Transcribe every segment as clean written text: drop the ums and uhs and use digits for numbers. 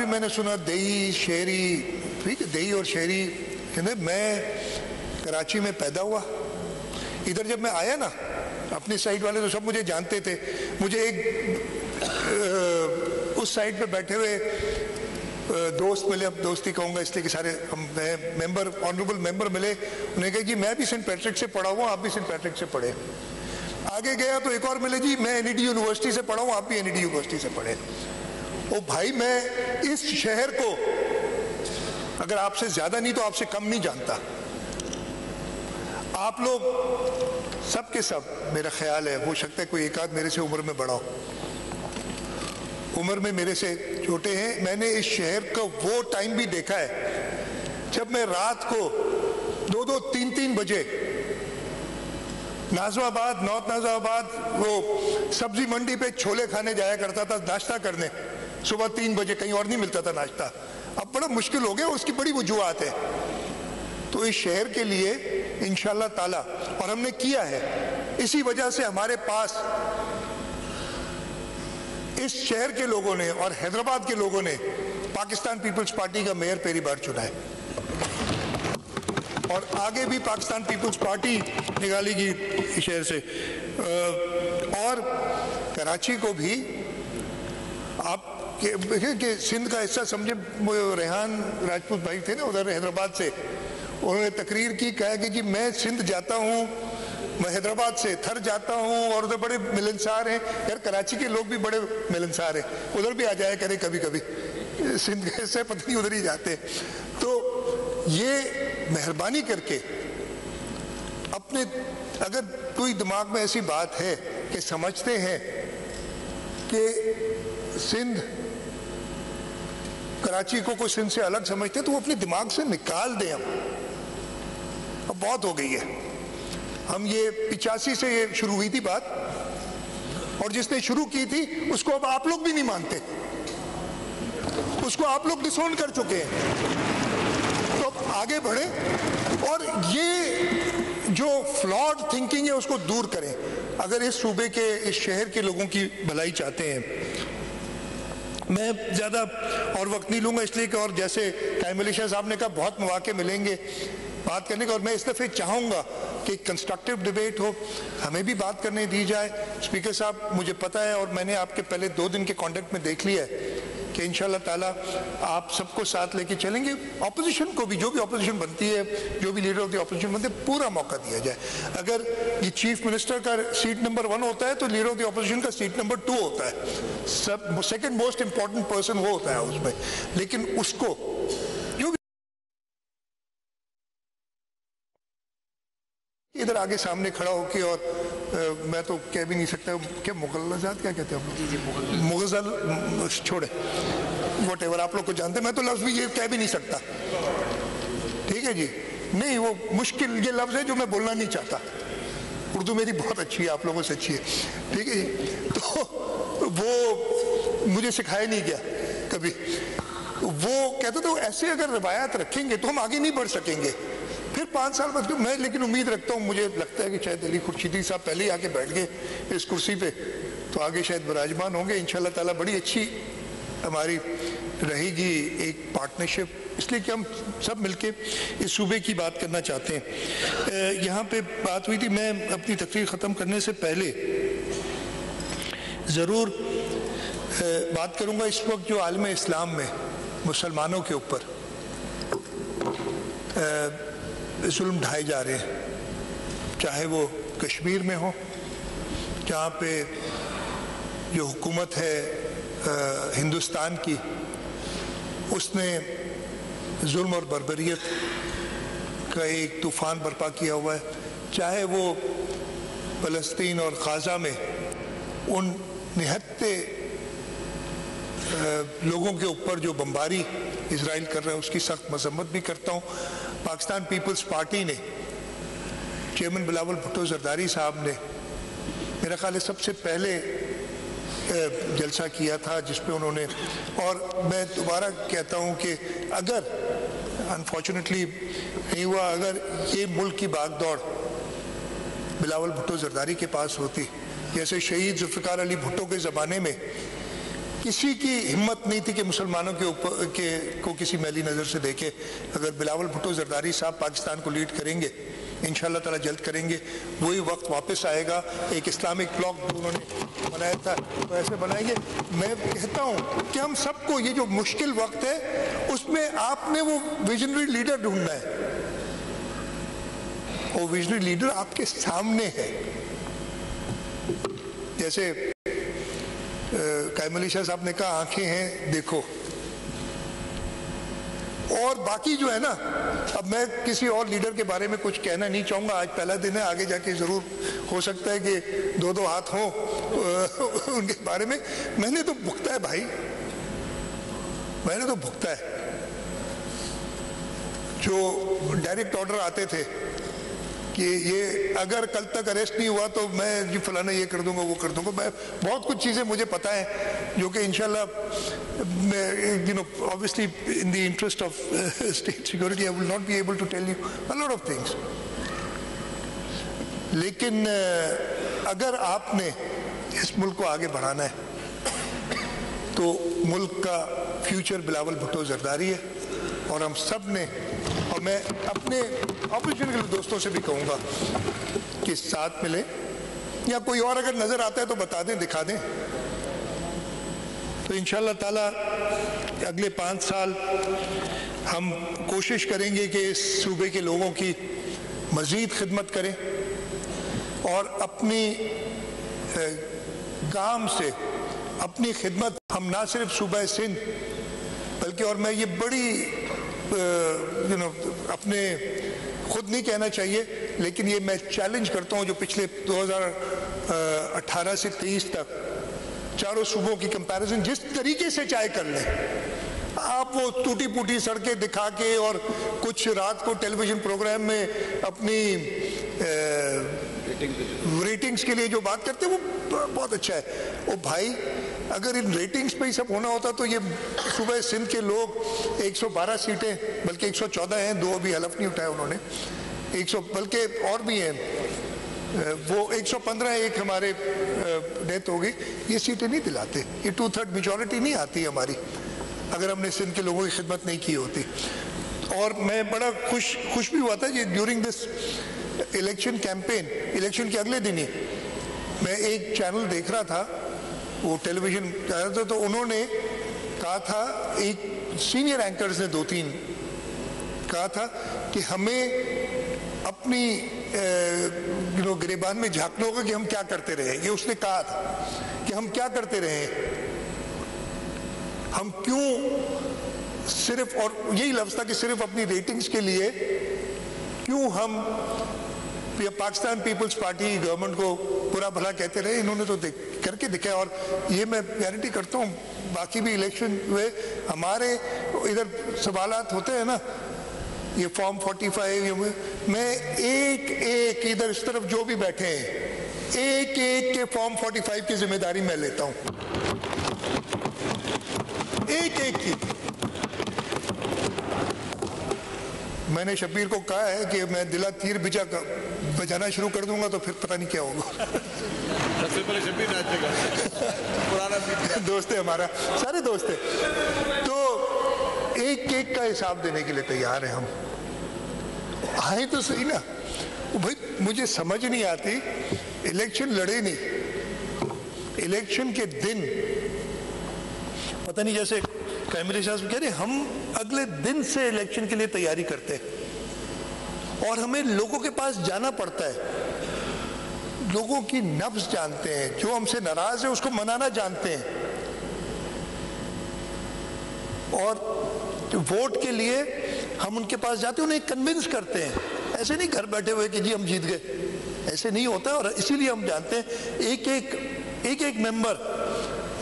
بھی میں نے سنا دیہی شہری، ٹھیک ہے، دیہی اور شہری. میں کراچی میں پیدا ہوا. ادھر جب میں آیا نا، اپنی سائڈ والے تو سب مجھے جانتے تھے. مجھے ایک اس سائڈ پہ بیٹھے ہوئے دوست ملے، اب دوستی کہوں گا اس لیے کہ سارے ممبر، آنریبل ممبر ملے. انہوں نے کہا جی میں بھی سینٹ پیٹرک سے پڑھا ہوں، آپ بھی سینٹ پیٹرک سے پڑھے. آگے گیا تو ایک اور ملے، جی میں این ای ڈی یونیورسٹی سے پڑھا ہوں، آپ بھی این ای ڈی یونیورسٹی سے پڑھے. او بھائی، میں اس شہر کو اگر آپ سے زیادہ نہیں تو آپ سے کم نہیں جانتا. آپ لوگ سب کے سب، میرا خیال ہے، ہو سکتا ہے کوئی ایک آدھ میرے سے عمر میں بڑا ہو، عمر میں میرے سے چھوٹے ہیں. میں نے اس شہر کا وہ ٹائم بھی دیکھا ہے جب میں رات کو 2-2 3-3 بجے نازم آباد، نارتھ نازم آباد وہ سبزی منڈی پہ چھولے کھانے جایا کرتا تھا ناشتہ کرنے. صبح 3 بجے، کہیں اور نہیں ملتا تھا ناشتہ. اب بڑا مشکل ہو گیا، اس کی بڑی وجوہات ہے. تو اس شہر کے لیے انشاءاللہ تعالی، اور ہم نے کیا ہے، اسی وجہ سے ہمارے پاس اس شہر کے لوگوں نے اور حیدرآباد کے لوگوں نے پاکستان پیپلز پارٹی کا میئر پہلی بار چنا ہے. اور آگے بھی پاکستان پیپلز پارٹی نکالے گی شہر سے. اور کراچی کو بھی آپ کہ سندھ کا حصہ سمجھے. ریحان راجپوت بھائی تھے نا ادھر حیدرآباد سے، انہوں نے تقریر کی، کہا کہ جی میں سندھ جاتا ہوں، میں حیدرآباد سے تھر جاتا ہوں، اور ادھر بڑے ملنسار ہیں. یار کراچی کے لوگ بھی بڑے ملنسار ہیں، ادھر بھی آ جایا کریں کبھی کبھی. سندھ کے حصے پتہ نہیں ادھر ہی جاتے. تو یہ مہربانی کر کے اپنے، اگر کوئی دماغ میں ایسی بات ہے کہ سمجھتے ہیں کہ سندھ، کراچی کو کوئی سندھ سے الگ سمجھتے ہیں، تو وہ اپنے دماغ سے نکال دیں. اب بہت ہو گئی ہے. ہم یہ 85 سے یہ شروع ہوئی تھی بات، اور جس نے شروع کی تھی اس کو اب آپ لوگ بھی نہیں مانتے، اس کو آپ لوگ ڈسون کر چکے ہیں. تو اب آگے بڑھیں اور یہ جو فلاڈ تھنکنگ ہے اس کو دور کریں. اگر اس صوبے کے، اس شہر کے لوگوں کی بھلائی چاہتے ہیں. میں زیادہ اور وقت نہیں لوں گا اس لیے کہ، اور جیسے قائم علی شاہ صاحب نے کہا، بہت مواقع ملیں گے بات کرنے کا، اور میں اس دفعہ چاہوں گا کہ کنسٹرکٹیو ڈیبیٹ ہو، ہمیں بھی بات کرنے دی جائے. اسپیکر صاحب مجھے پتہ ہے، اور میں نے آپ کے پہلے 2 دن کے کانٹیکٹ میں دیکھ لیا ہے کہ انشاءاللہ تعالیٰ آپ سب کو ساتھ لے کے چلیں گے. اپوزیشن کو بھی، جو بھی اپوزیشن بنتی ہے، جو بھی لیڈر آف دی اپوزیشن بنتے ہیں، پورا موقع دیا جائے. اگر یہ چیف منسٹر کا سیٹ نمبر 1 ہوتا ہے تو لیڈر آف دی اپوزیشن کا سیٹ نمبر 2 ہوتا ہے. سیکنڈ موسٹ امپورٹنٹ پرسن وہ ہوتا ہے اس میں. لیکن اس کو جو بھی ادھر آگے سامنے کھڑا ہو کے، اور میں تو کہہ بھی نہیں سکتا کہ مغلظات کیا کہتے ہیں، مغزل چھوڑے، واٹ ایور، آپ لوگ کو جانتے ہیں. میں تو لفظ بھی یہ کہہ بھی نہیں سکتا، ٹھیک ہے جی. نہیں، وہ مشکل یہ لفظ ہے جو میں بولنا نہیں چاہتا. اردو میری بہت اچھی ہے، آپ لوگوں سے اچھی ہے، ٹھیک ہے جی. تو وہ مجھے سکھایا نہیں گیا کبھی. وہ کہتا تھا ایسے اگر روایات رکھیں گے تو ہم آگے نہیں بڑھ سکیں گے. پھر 5 سال بعد میں لیکن امید رکھتا ہوں، مجھے لگتا ہے کہ شاید علی خورشیدی صاحب پہلے ہی آ کے بیٹھ گئے اس کرسی پہ، تو آگے شاید براجمان ہوں گے انشاءاللہ تعالیٰ. بڑی اچھی ہماری رہے گی ایک پارٹنرشپ، اس لیے کہ ہم سب مل کے اس صوبے کی بات کرنا چاہتے ہیں. یہاں پہ بات ہوئی تھی، میں اپنی تقریر ختم کرنے سے پہلے ضرور بات کروں گا اس وقت جو عالم اسلام میں مسلمانوں کے اوپر ظلم ڈھائے جا رہے ہیں، چاہے وہ کشمیر میں ہو، جہاں پہ جو حکومت ہے ہندوستان کی، اس نے ظلم اور بربریت کا ایک طوفان برپا کیا ہوا ہے. چاہے وہ فلسطین اور غزہ میں ان نہتے لوگوں کے اوپر جو بمباری اسرائیل کر رہا ہے، اس کی سخت مذمت بھی کرتا ہوں. پاکستان پیپلز پارٹی نے، چیئرمین بلاول بھٹو زرداری صاحب نے میرا خیال ہے سب سے پہلے جلسہ کیا تھا جس پہ انہوں نے، اور میں دوبارہ کہتا ہوں کہ اگر انفارچونیٹلی نہیں ہوا، اگر یہ ملک کی بھاگ دوڑ بلاول بھٹو زرداری کے پاس ہوتی، جیسے شہید ذوالفقار علی بھٹو کے زمانے میں کسی کی ہمت نہیں تھی کہ مسلمانوں کے اوپر کو کسی میلی نظر سے دیکھے. اگر بلاول بھٹو زرداری صاحب پاکستان کو لیڈ کریں گے انشاءاللہ تعالیٰ جلد کریں گے, وہی وقت واپس آئے گا. ایک اسلامک بلاک جو انہوں نے بنایا تھا وہ ایسے بنائیں گے. میں کہتا ہوں کہ ہم سب کو یہ جو مشکل وقت ہے اس میں آپ نے وہ ویژنری لیڈر ڈھونڈنا ہے. وہ ویژنری لیڈر آپ کے سامنے ہے. جیسے قائم علی شاہ صاحب نے کہا آنکھیں ہیں دیکھو. اور باقی جو ہے نا, اب میں کسی اور لیڈر کے بارے میں کچھ کہنا نہیں چاہوں گا, آج پہلا دن ہے, آگے جا کے ضرور ہو سکتا ہے کہ دو ہاتھ ہوں ان کے بارے میں. میں نے تو بھگتا ہے بھائی, میں نے تو بھگتا ہے. جو ڈائریکٹ آرڈر آتے تھے کہ یہ اگر کل تک اریسٹ نہیں ہوا تو میں جی فلانا یہ کر دوں گا وہ کر دوں گا. میں بہت کچھ چیزیں مجھے پتہ ہیں جو کہ انشاءاللہ obviously in the interest of state security I will not be able to tell you a lot of things. لیکن اگر آپ نے اس ملک کو آگے بڑھانا ہے تو ملک کا فیوچر بلاول بھٹو زرداری ہے. اور ہم سب نے, اور میں اپنے اپوزیشن کے دوستوں سے بھی کہوں گا کہ ساتھ ملیں, یا کوئی اور اگر نظر آتا ہے تو بتا دیں, دکھا دیں. تو انشاءاللہ تعالیٰ اگلے 5 سال ہم کوشش کریں گے کہ اس صوبے کے لوگوں کی مزید خدمت کریں اور اپنی کام سے اپنی خدمت ہم نہ صرف صوبہ سندھ بلکہ, اور میں یہ بڑی اپنے خود نہیں کہنا چاہیے لیکن یہ میں چیلنج کرتا ہوں, جو پچھلے 2018 سے 23 تک چاروں صوبوں کی کمپیریزن جس طریقے سے چاہے کر لیں آپ, وہ ٹوٹی پوٹی سڑکیں دکھا کے اور کچھ رات کو ٹیلی ویژن پروگرام میں اپنی ریٹنگز کے لیے جو بات کرتے ہیں وہ بہت اچھا ہے. او بھائی, اگر ان ریٹنگز پہ ہی سب ہونا ہوتا تو یہ صوبہ سندھ کے لوگ 112 سیٹیں بلکہ 114 ہیں, 2 ابھی حلف نہیں اٹھایا انہوں نے, 100 بلکہ اور بھی ہیں, وہ 115 ایک ہمارے ڈیتھ ہو گئی, یہ سیٹیں نہیں دلاتے. یہ 2/3 میجورٹی نہیں آتی ہماری اگر ہم نے سندھ کے لوگوں کی خدمت نہیں کی ہوتی. اور میں بڑا خوش بھی ہوا تھا کہ during this election campaign, election کے اگلے دن ہی میں ایک چینل دیکھ رہا تھا, وہ ٹیلی ویژن کہہ رہا تھا, تو انہوں نے کہا تھا, ایک سینئر اینکرز نے 2-3 کہا تھا کہ ہمیں اپنی گریبان میں جھانکنا ہوگا کہ ہم کیا کرتے رہے. یہ اس نے کہا تھا کہ ہم کیا کرتے رہے, ہم کیوں صرف, اور یہی لفظ تھا کہ صرف اپنی ریٹنگز کے لیے کیوں ہم پاکستان پیپلز پارٹی گورنمنٹ کو برا بھلا کہتے رہے. انہوں نے تو کر کے دکھایا, اور یہ میں گارنٹی کرتا ہوں باقی بھی الیکشن ہوئے ہمارے ادھر سوالات ہوتے ہیں نا, یہ فارم 45 میں ایک ایک ادھر اس طرف جو بھی بیٹھے ہیں ایک ایک کے فارم 45 کی ذمہ داری میں لیتا ہوں, ایک ایک کی. میں نے شبیر کو کہا ہے کہ میں دلا تیر بجانا شروع کر دوں گا تو پھر پتہ نہیں کیا ہوگا. سب سے پہلے شبیر ناچے گا, پرانا دوست ہے ہمارا, سارے دوست ہیں. تو ایک ایک کا حساب دینے کے لیے تیار ہیں ہم. آئے تو صحیح نا بھائی, مجھے سمجھ نہیں آتی, الیکشن لڑے نہیں, الیکشن کے دن پتہ نہیں, جیسے کیمرے صاحب کہہ رہے ہم اگلے دن سے الیکشن کے لیے تیاری کرتے ہیں اور ہمیں لوگوں کے پاس جانا پڑتا ہے, لوگوں کی نبض جانتے ہیں, جو ہم سے ناراض ہے اس کو منانا جانتے ہیں, اور ووٹ کے لیے ہم ان کے پاس جاتے ہیں, انہیں کنونس کرتے ہیں. ایسے نہیں گھر بیٹھے ہوئے کہ جی ہم جیت گئے, ایسے نہیں ہوتا. اور اسی لیے ہم جانتے ہیں ایک ایک ممبر,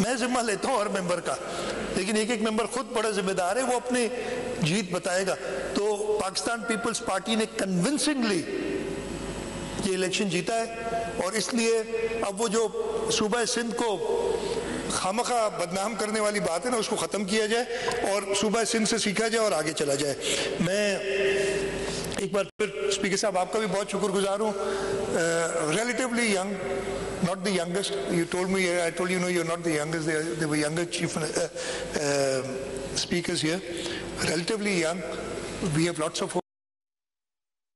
میں ذمہ لیتا ہوں ہر ممبر کا, لیکن ایک ایک ممبر خود بڑا ذمہ دار ہے, وہ اپنی جیت بتائے گا. تو پاکستان پیپلز پارٹی نے کنونسنگلی یہ الیکشن جیتا ہے, اور اس لیے اب وہ جو صوبہ سندھ کو خامخواہ بدنام کرنے والی بات ہے نا, اس کو ختم کیا جائے اور صوبہ سندھ سے سیکھا جائے اور آگے چلا جائے. میں ایک بار پھر اسپیکر صاحب آپ کا بھی بہت شکر گزار ہوں. Relatively young not the youngest. You told me, I told you, no, you're not the youngest. There were younger speakers here, relatively young. We have lots of